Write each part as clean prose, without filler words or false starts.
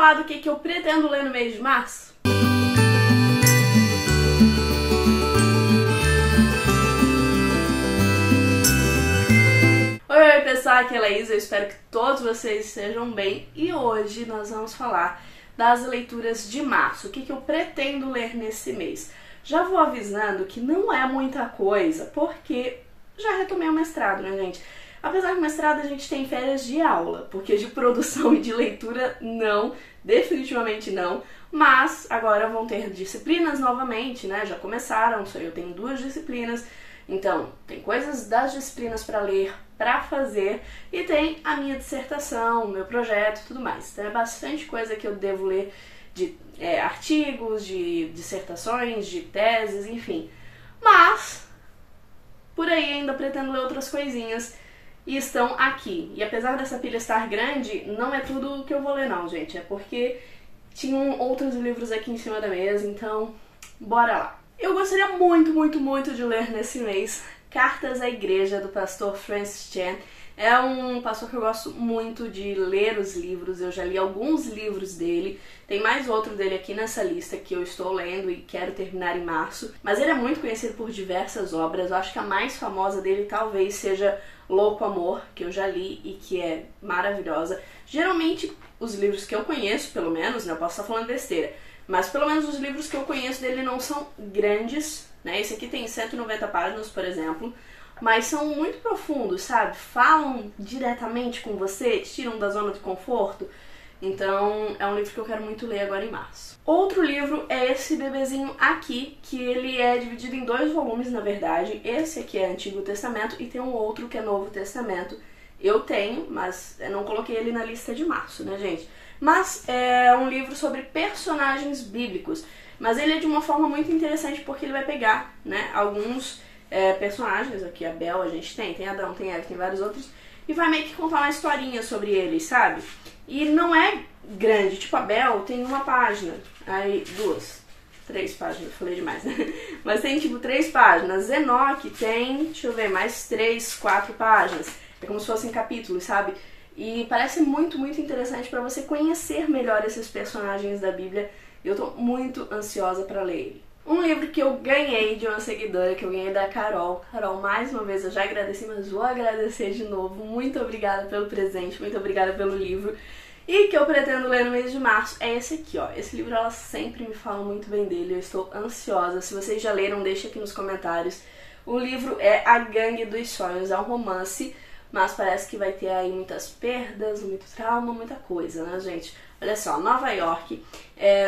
falar do que eu pretendo ler no mês de março? Oi pessoal, aqui é a Laís, eu espero que todos vocês estejam bem e hoje nós vamos falar das leituras de março, o que eu pretendo ler nesse mês. Já vou avisando que não é muita coisa, porque já retomei o mestrado, né, gente? Apesar que o mestrado a gente tem férias de aula, porque de produção e de leitura não, definitivamente não. Mas agora vão ter disciplinas novamente, né? Já começaram, eu tenho 2 disciplinas, então tem coisas das disciplinas para ler, para fazer, e tem a minha dissertação, o meu projeto e tudo mais. Então é bastante coisa que eu devo ler de artigos, de dissertações, de teses, enfim. Mas por aí ainda pretendo ler outras coisinhas e estão aqui. E apesar dessa pilha estar grande, não é tudo que eu vou ler não, gente. É porque tinham outros livros aqui em cima da mesa, então bora lá. Eu gostaria muito de ler nesse mês Cartas à Igreja, do pastor Francis Chan. É um pastor que eu gosto muito de ler os livros, eu já li alguns livros dele, tem mais outro dele aqui nessa lista que eu estou lendo e quero terminar em março, mas ele é muito conhecido por diversas obras. Eu acho que a mais famosa dele talvez seja Louco Amor, que eu já li e que é maravilhosa. Geralmente os livros que eu conheço, pelo menos, né, eu posso estar falando besteira, mas pelo menos os livros que eu conheço dele não são grandes, né? Esse aqui tem 190 páginas, por exemplo, mas são muito profundos, sabe? Falam diretamente com você, te tiram da zona de conforto. Então é um livro que eu quero muito ler agora em março. Outro livro é esse bebezinho aqui, que ele é dividido em 2 volumes, na verdade. Esse aqui é Antigo Testamento e tem um outro que é Novo Testamento. Eu tenho, mas eu não coloquei ele na lista de março, né, gente? Mas é um livro sobre personagens bíblicos. Mas ele é de uma forma muito interessante porque ele vai pegar, né, alguns personagens, aqui a Bel a gente tem Adão, tem Eva, tem vários outros, e vai meio que contar uma historinha sobre eles, sabe? E não é grande, tipo a Bel tem 1 página, aí 2, 3 páginas, falei demais, né? Mas tem tipo 3 páginas, Enoque tem, deixa eu ver, mais 3, 4 páginas, é como se fossem capítulos, sabe? E parece muito interessante para você conhecer melhor esses personagens da Bíblia. Eu tô muito ansiosa para ler ele. Um livro que eu ganhei de uma seguidora, que eu ganhei da Carol. Carol, mais uma vez eu já agradeci, mas vou agradecer de novo. Muito obrigada pelo presente, muito obrigada pelo livro. E que eu pretendo ler no mês de março é esse aqui, ó. Esse livro ela sempre me fala muito bem dele, eu estou ansiosa. Se vocês já leram, deixa aqui nos comentários. O livro é A Gangue dos Sonhos, é um romance, mas parece que vai ter aí muitas perdas, muito trauma, muita coisa, né, gente? Olha só, Nova York,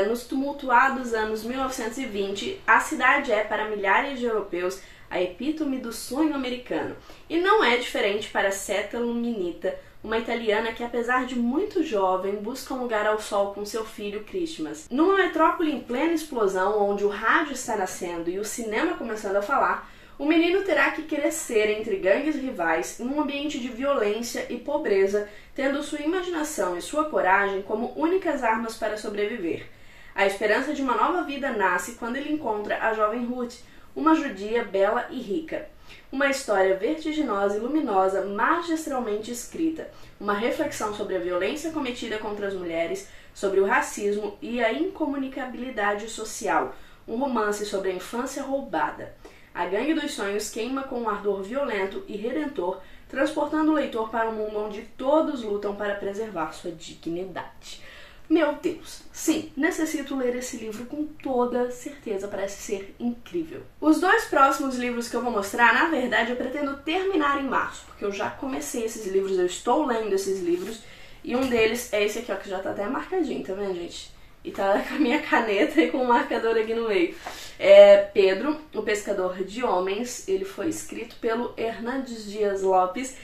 nos tumultuados anos 1920, a cidade é, para milhares de europeus, a epítome do sonho americano. E não é diferente para Seta Luminita, uma italiana que, apesar de muito jovem, busca um lugar ao sol com seu filho Christmas. Numa metrópole em plena explosão, onde o rádio está nascendo e o cinema começando a falar, o menino terá que crescer entre gangues rivais em um ambiente de violência e pobreza, tendo sua imaginação e sua coragem como únicas armas para sobreviver. A esperança de uma nova vida nasce quando ele encontra a jovem Ruth, uma judia bela e rica. Uma história vertiginosa e luminosa, magistralmente escrita. Uma reflexão sobre a violência cometida contra as mulheres, sobre o racismo e a incomunicabilidade social. Um romance sobre a infância roubada. A Gangue dos Sonhos queima com um ardor violento e redentor, transportando o leitor para um mundo onde todos lutam para preservar sua dignidade. Meu Deus, sim, necessito ler esse livro com toda certeza, parece ser incrível. Os 2 próximos livros que eu vou mostrar, na verdade, eu pretendo terminar em março, porque eu já comecei esses livros, eu estou lendo esses livros, e um deles é esse aqui, ó, que já tá até marcadinho, tá vendo, gente? E tá com a minha caneta e com o marcador aqui no meio. É Pedro, o Pescador de Homens. Ele foi escrito pelo Hernandes Dias Lopes,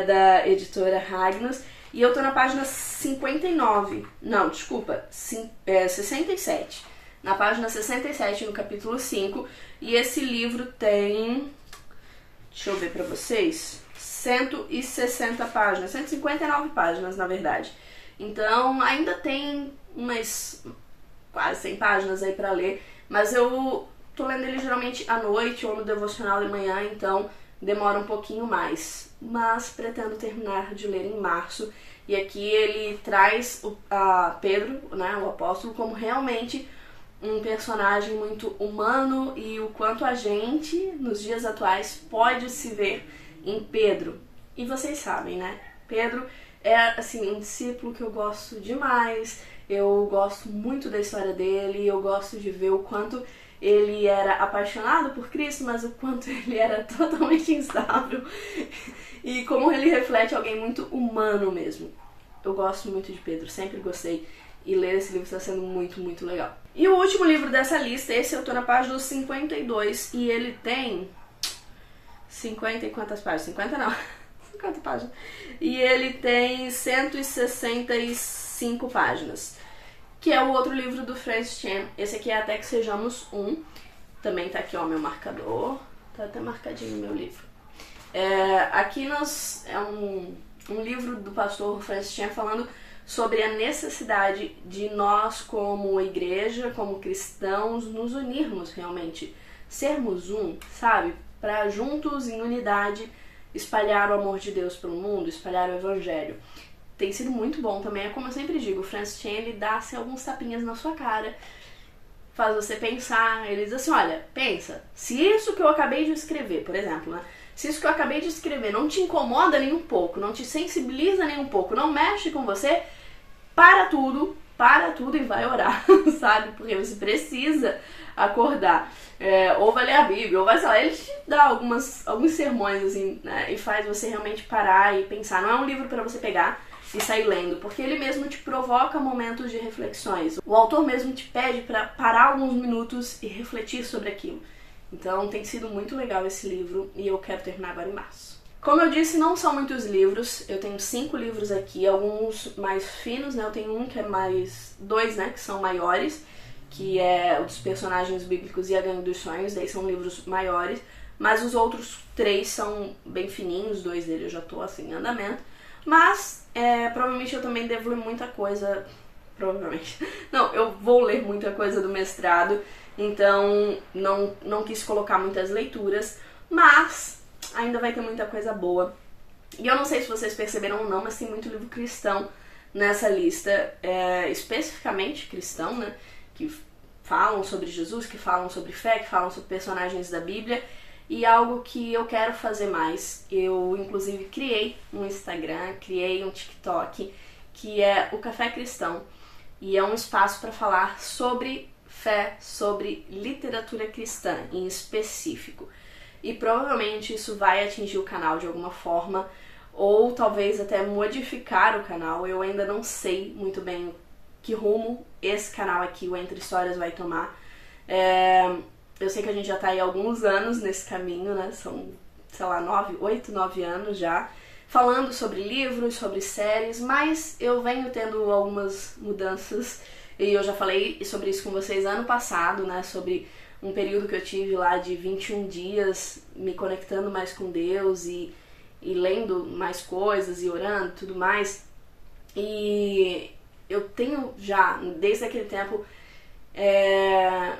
da editora Ragnos. E eu tô na página 59. Não, desculpa, 67. Na página 67, no capítulo 5. E esse livro tem... Deixa eu ver pra vocês. 160 páginas. 159 páginas, na verdade. Então, ainda tem umas quase 100 páginas aí pra ler, mas eu tô lendo ele geralmente à noite ou no devocional de manhã, então demora um pouquinho mais. Mas pretendo terminar de ler em março. E aqui ele traz a Pedro, né, o apóstolo, como realmente um personagem muito humano e o quanto a gente, nos dias atuais, pode se ver em Pedro. E vocês sabem, né? Pedro é, assim, um discípulo que eu gosto demais, eu gosto muito da história dele, eu gosto de ver o quanto ele era apaixonado por Cristo, mas o quanto ele era totalmente instável e como ele reflete alguém muito humano mesmo. Eu gosto muito de Pedro, sempre gostei, e ler esse livro está sendo muito, muito legal. E o último livro dessa lista, esse eu tô na página 52 e ele tem 50 e quantas páginas? 50 não, 50 páginas. E ele tem 165 páginas, que é o outro livro do Francis Chan. Esse aqui é Até Que Sejamos Um. Também tá aqui, ó, meu marcador. Tá até marcadinho no meu livro. Aqui é um livro do pastor Francis Chan falando sobre a necessidade de nós, como igreja, como cristãos, nos unirmos realmente. Sermos um, sabe? Para juntos, em unidade, espalhar o amor de Deus pelo mundo, espalhar o evangelho. Tem sido muito bom também, é como eu sempre digo, o Francis Chan, ele dá assim, alguns tapinhas na sua cara, faz você pensar, ele diz assim, olha, pensa, se isso que eu acabei de escrever, por exemplo, né, se isso que eu acabei de escrever não te incomoda nem um pouco, não te sensibiliza nem um pouco, não mexe com você, para tudo e vai orar, sabe, porque você precisa acordar, ou vai ler a Bíblia, ou vai, sei lá, ele te dá alguns sermões, assim, né, e faz você realmente parar e pensar, não é um livro para você pegar e sair lendo, porque ele mesmo te provoca momentos de reflexões. O autor mesmo te pede para parar alguns minutos e refletir sobre aquilo. Então tem sido muito legal esse livro e eu quero terminar agora em março. Como eu disse, não são muitos livros, eu tenho 5 livros aqui, alguns mais finos, né? Eu tenho um que é mais... 2, né? Que são maiores, que é o dos personagens bíblicos e A Gangue dos Sonhos, daí são livros maiores, mas os outros 3 são bem fininhos, 2 deles eu já tô assim em andamento. Mas, provavelmente eu também devo ler muita coisa, provavelmente, não, eu vou ler muita coisa do mestrado, então não quis colocar muitas leituras, mas ainda vai ter muita coisa boa. E eu não sei se vocês perceberam ou não, mas tem muito livro cristão nessa lista, especificamente cristão, né, que falam sobre Jesus, que falam sobre fé, que falam sobre personagens da Bíblia. E algo que eu quero fazer mais, eu inclusive criei um Instagram, criei um TikTok, que é o Café Cristão. E é um espaço para falar sobre fé, sobre literatura cristã em específico. E provavelmente isso vai atingir o canal de alguma forma, ou talvez até modificar o canal. Eu ainda não sei muito bem que rumo esse canal aqui, o Entre Histórias, vai tomar. Eu sei que a gente já tá aí há alguns anos nesse caminho, né? São, sei lá, 8, 9 anos já, falando sobre livros, sobre séries, mas eu venho tendo algumas mudanças e eu já falei sobre isso com vocês ano passado, né? Sobre um período que eu tive lá de 21 dias me conectando mais com Deus e lendo mais coisas e orando e tudo mais. E eu tenho já, desde aquele tempo,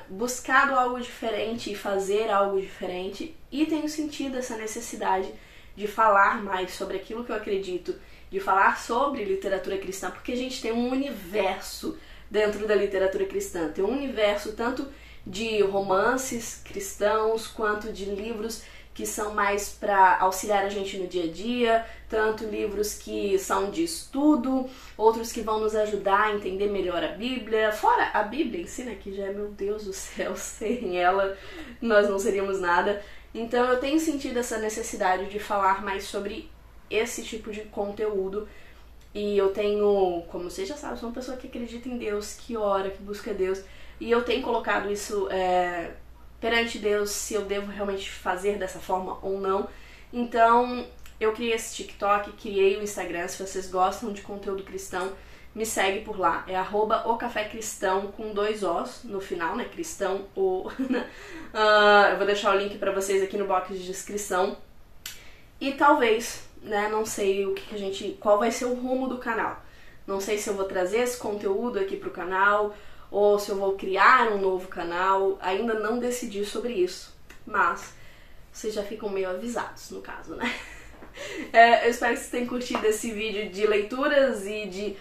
buscado algo diferente e fazer algo diferente, e tenho sentido essa necessidade de falar mais sobre aquilo que eu acredito, de falar sobre literatura cristã, porque a gente tem um universo dentro da literatura cristã, tem um universo tanto de romances cristãos quanto de livros que são mais para auxiliar a gente no dia a dia, tanto livros que são de estudo, outros que vão nos ajudar a entender melhor a Bíblia, fora a Bíblia em si, né, que já é, meu Deus do céu, sem ela nós não seríamos nada. Então eu tenho sentido essa necessidade de falar mais sobre esse tipo de conteúdo, e eu tenho, como vocês já sabem, sou uma pessoa que acredita em Deus, que ora, que busca Deus, e eu tenho colocado isso perante Deus, se eu devo realmente fazer dessa forma ou não. Então eu criei esse TikTok, criei o Instagram. Se vocês gostam de conteúdo cristão, me segue por lá, é @ocafécristão com 2 Os no final, né, cristão, eu vou deixar o link pra vocês aqui no box de descrição. E talvez, né, não sei qual vai ser o rumo do canal, não sei se eu vou trazer esse conteúdo aqui pro canal, ou se eu vou criar um novo canal, ainda não decidi sobre isso, mas vocês já ficam meio avisados, no caso, né? Eu espero que vocês tenham curtido esse vídeo de leituras e de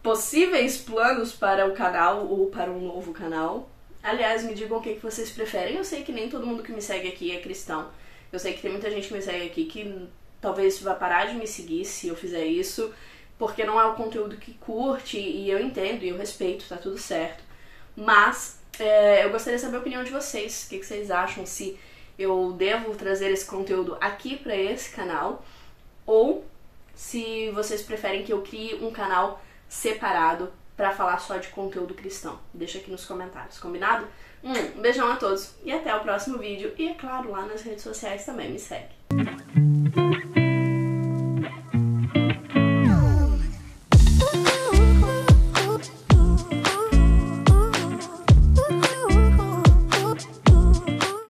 possíveis planos para o canal ou para um novo canal. Aliás, me digam o que vocês preferem. Eu sei que nem todo mundo que me segue aqui é cristão. Eu sei que tem muita gente que me segue aqui que talvez vá parar de me seguir se eu fizer isso, porque não é o conteúdo que curte, e eu entendo e eu respeito, tá tudo certo. Mas eu gostaria de saber a opinião de vocês. O que vocês acham? Se eu devo trazer esse conteúdo aqui pra esse canal, ou se vocês preferem que eu crie um canal separado pra falar só de conteúdo cristão. Deixa aqui nos comentários, combinado? Um beijão a todos e até o próximo vídeo. E é claro, lá nas redes sociais também me segue.